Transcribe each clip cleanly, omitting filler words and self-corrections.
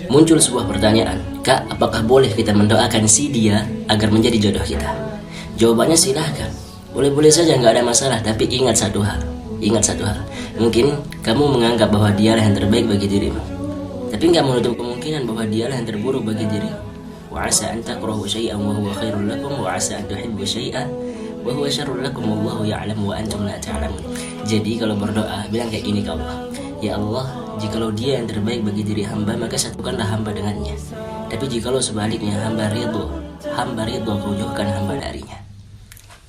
Muncul sebuah pertanyaan, Kak, apakah boleh kita mendoakan si dia agar menjadi jodoh kita? Jawabannya silahkan. Boleh-boleh saja, nggak ada masalah. Tapi ingat satu hal. Mungkin kamu menganggap bahwa dialah yang terbaik bagi dirimu. Tapi nggak menutup kemungkinan bahwa dialah yang terburuk bagi dirimu. Wa asa an takrahu syai'an wa huwa khairul lakum wa asa an tuhibbu syai'an wa huwa syarrul lakum wallahu ya'lamu wa antum la ta'lamun. Jadi kalau berdoa bilang kayak gini ke Allah. Ya Allah, jikalau dia yang terbaik bagi diri hamba, maka satukanlah hamba dengannya. Tapi jikalau sebaliknya hamba ridho, kau jauhkan hamba darinya.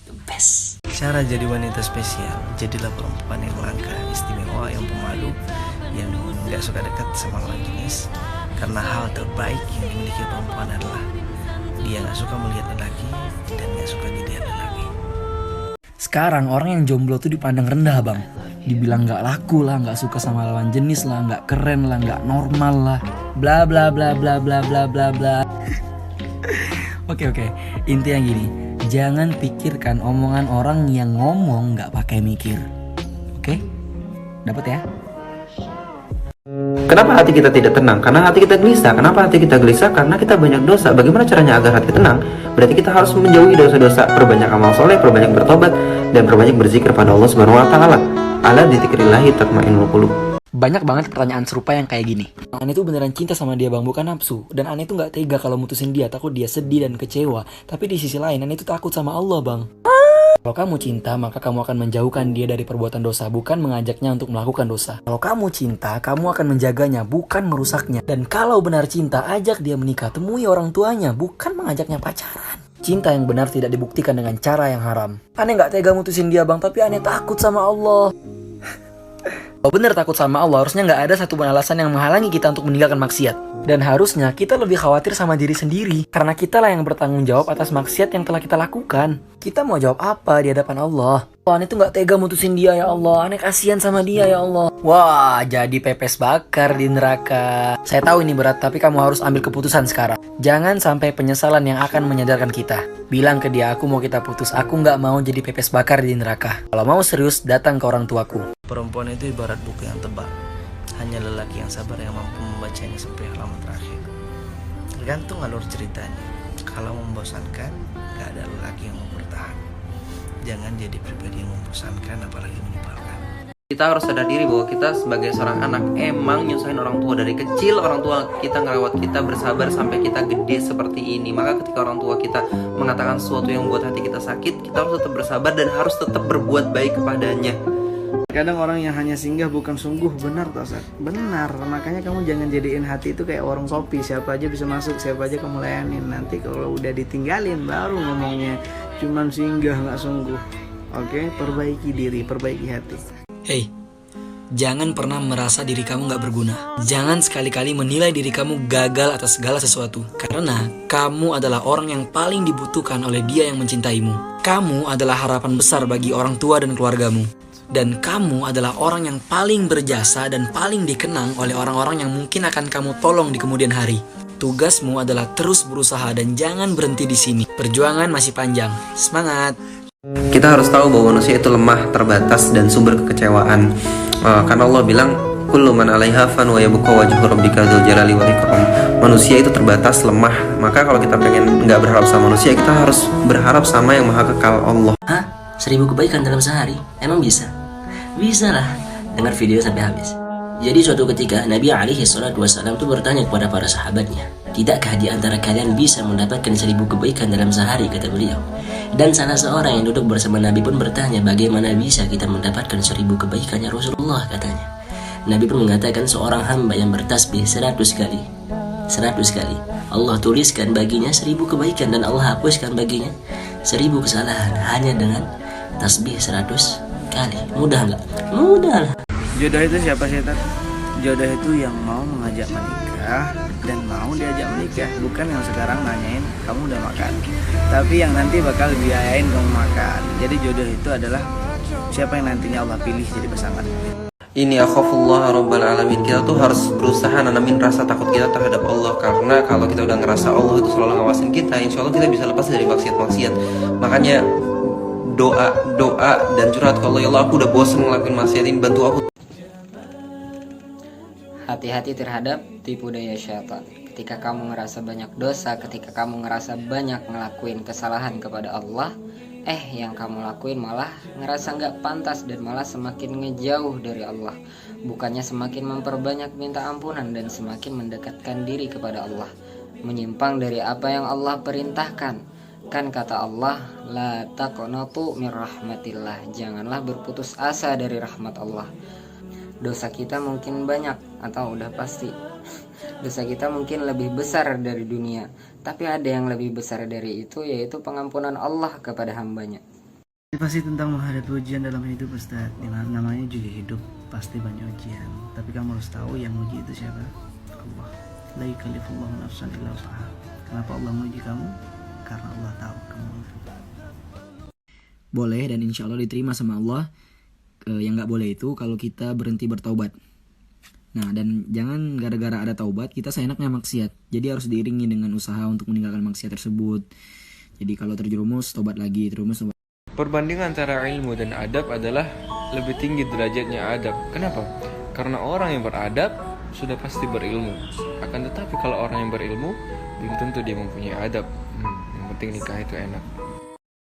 The best. Cara jadi wanita spesial, jadilah perempuan yang langka, istimewa, yang pemalu, yang gak suka dekat sama lawan jenis. Karena hal terbaik yang dimiliki perempuan adalah dia gak suka melihat lelaki dan gak suka dilihat lelaki. Sekarang orang yang jomblo tuh dipandang rendah, Bang. Dibilang gak laku lah, gak suka sama lawan jenis lah, gak keren lah, gak normal lah, bla bla bla bla bla bla bla bla. Oke, intinya gini, jangan pikirkan omongan orang yang ngomong gak pakai mikir. Oke? Dapat ya? Kenapa hati kita tidak tenang? Karena hati kita gelisah. Kenapa hati kita gelisah? Karena kita banyak dosa. Bagaimana caranya agar hati tenang? Berarti kita harus menjauhi dosa-dosa, perbanyak amal soleh, perbanyak bertobat, dan perbanyak berzikir pada Allah Subhanahu wa Ta'ala. Ala dzikrillahi tatmainnul qulub. Banyak banget pertanyaan serupa yang kayak gini. Aneh tuh beneran cinta sama dia, Bang, bukan nafsu. Dan Aneh tuh gak tega kalau mutusin dia, takut dia sedih dan kecewa. Tapi di sisi lain Aneh tuh takut sama Allah, Bang. Kalau kamu cinta, maka kamu akan menjauhkan dia dari perbuatan dosa, bukan mengajaknya untuk melakukan dosa. Kalau kamu cinta, kamu akan menjaganya, bukan merusaknya. Dan kalau benar cinta, ajak dia menikah, temui orang tuanya, bukan mengajaknya pacaran. Cinta yang benar tidak dibuktikan dengan cara yang haram. Aneh gak tega mutusin dia, Bang, tapi Aneh takut sama Allah. Kalau benar takut sama Allah, harusnya gak ada satupun alasan yang menghalangi kita untuk meninggalkan maksiat. Dan harusnya kita lebih khawatir sama diri sendiri, karena kitalah yang bertanggung jawab atas maksiat yang telah kita lakukan. Kita mau jawab apa di hadapan Allah? Oh, Aneh tuh gak tega mutusin dia, ya Allah. Aneh kasihan sama dia, ya Allah. Wah, jadi pepes bakar di neraka. Saya tahu ini berat, tapi kamu harus ambil keputusan sekarang. Jangan sampai penyesalan yang akan menyadarkan kita. Bilang ke dia, aku mau kita putus. Aku gak mau jadi pepes bakar di neraka. Kalau mau serius, datang ke orang tuaku. Perempuan itu ibarat buku yang tebal. Hanya lelaki yang sabar yang mampu membacanya sampai halaman terakhir. Tergantung alur ceritanya. Kalau membosankan, gak ada lelaki yang mau bertahan. Jangan jadi pribadi yang membosankan, apalagi menyebalkan. Kita harus sadar diri bahwa kita sebagai seorang anak emang nyusahin orang tua. Dari kecil orang tua kita ngerawat kita, bersabar sampai kita gede seperti ini. Maka ketika orang tua kita mengatakan sesuatu yang membuat hati kita sakit, kita harus tetap bersabar dan harus tetap berbuat baik kepadanya. Kadang orang yang hanya singgah bukan sungguh, benar toh, Sat? Benar, makanya kamu jangan jadiin hati itu kayak warung kopi. Siapa aja bisa masuk, siapa aja kamu layanin. Nanti kalau udah ditinggalin baru ngomongnya cuman singgah gak sungguh. Oke, perbaiki diri, perbaiki hati. Hey, jangan pernah merasa diri kamu gak berguna. Jangan sekali-kali menilai diri kamu gagal atas segala sesuatu. Karena kamu adalah orang yang paling dibutuhkan oleh dia yang mencintaimu. Kamu adalah harapan besar bagi orang tua dan keluargamu. Dan kamu adalah orang yang paling berjasa dan paling dikenang oleh orang-orang yang mungkin akan kamu tolong di kemudian hari. Tugasmu adalah terus berusaha dan jangan berhenti di sini. Perjuangan masih panjang. Semangat! Kita harus tahu bahwa manusia itu lemah, terbatas, dan sumber kekecewaan. Karena Allah bilang, kullu man 'alaiha fan wa yabqa wajhu rabbika dzul jalali wal ikram. Manusia itu terbatas, lemah. Maka kalau kita pengen nggak berharap sama manusia, kita harus berharap sama yang maha kekal, Allah. Hah? 1000 kebaikan dalam sehari? Emang bisa? Bisa lah. Dengar video sampai habis. Jadi suatu ketika Nabi SAW itu bertanya kepada para sahabatnya, tidakkah di antara kalian bisa mendapatkan 1000 kebaikan dalam sehari, kata beliau. Dan salah seorang yang duduk bersama Nabi pun bertanya, bagaimana bisa kita mendapatkan 1000 kebaikan ya Rasulullah, katanya. Nabi pun mengatakan, seorang hamba yang bertasbih 100 kali, 100 kali, Allah tuliskan baginya 1000 kebaikan dan Allah hapuskan baginya 1000 kesalahan hanya dengan tasbih 100 kali. Mudah nggak? Mudah lah. Jodoh itu siapa sih, Tat? Jodoh itu yang mau mengajak menikah dan mau diajak menikah, bukan yang sekarang nanyain kamu udah makan, tapi yang nanti bakal biayain kamu makan. Jadi jodoh itu adalah siapa yang nantinya Allah pilih jadi pasangan. Ini akhafullah rabbal alamin. Kita tuh harus berusaha nanamin rasa takut kita terhadap Allah. Karena kalau kita udah ngerasa Allah itu selalu ngawasin kita, insya Allah kita bisa lepas dari maksiat-maksiat. Makanya doa dan curhat ke Allah, ya Allah aku udah bosan ngelakuin maksiat ini, bantu aku. Hati-hati terhadap tipu daya syaitan. Ketika kamu ngerasa banyak dosa, ketika kamu ngerasa banyak ngelakuin kesalahan kepada Allah, yang kamu lakuin malah ngerasa nggak pantas dan malah semakin ngejauh dari Allah. Bukannya semakin memperbanyak minta ampunan dan semakin mendekatkan diri kepada Allah. Menyimpang dari apa yang Allah perintahkan. Kan kata Allah, la taqnatu mir rahmatillah. Janganlah berputus asa dari rahmat Allah. Dosa kita mungkin banyak atau udah pasti. Dosa kita mungkin lebih besar dari dunia, tapi ada yang lebih besar dari itu, yaitu pengampunan Allah kepada hambanya. Ini pasti tentang menghadapi ujian dalam hidup, Ustaz. Namanya juga hidup, pasti banyak ujian. Tapi kamu harus tahu yang uji itu siapa? Allah. La yukallifullahu nafsan illa wus'aha. Kenapa Allah menguji kamu? Karena Allah tahu kamu mampu. Boleh dan insya Allah diterima sama Allah. Yang nggak boleh itu kalau kita berhenti bertaubat. Nah, dan jangan gara-gara ada taubat kita seenaknya maksiat. Jadi harus diiringi dengan usaha untuk meninggalkan maksiat tersebut. Jadi kalau terjerumus, taubat lagi, terus taubat. Perbandingan antara ilmu dan adab adalah lebih tinggi derajatnya adab. Kenapa? Karena orang yang beradab sudah pasti berilmu. Akan tetapi kalau orang yang berilmu belum tentu dia mempunyai adab. Yang penting nikah itu enak.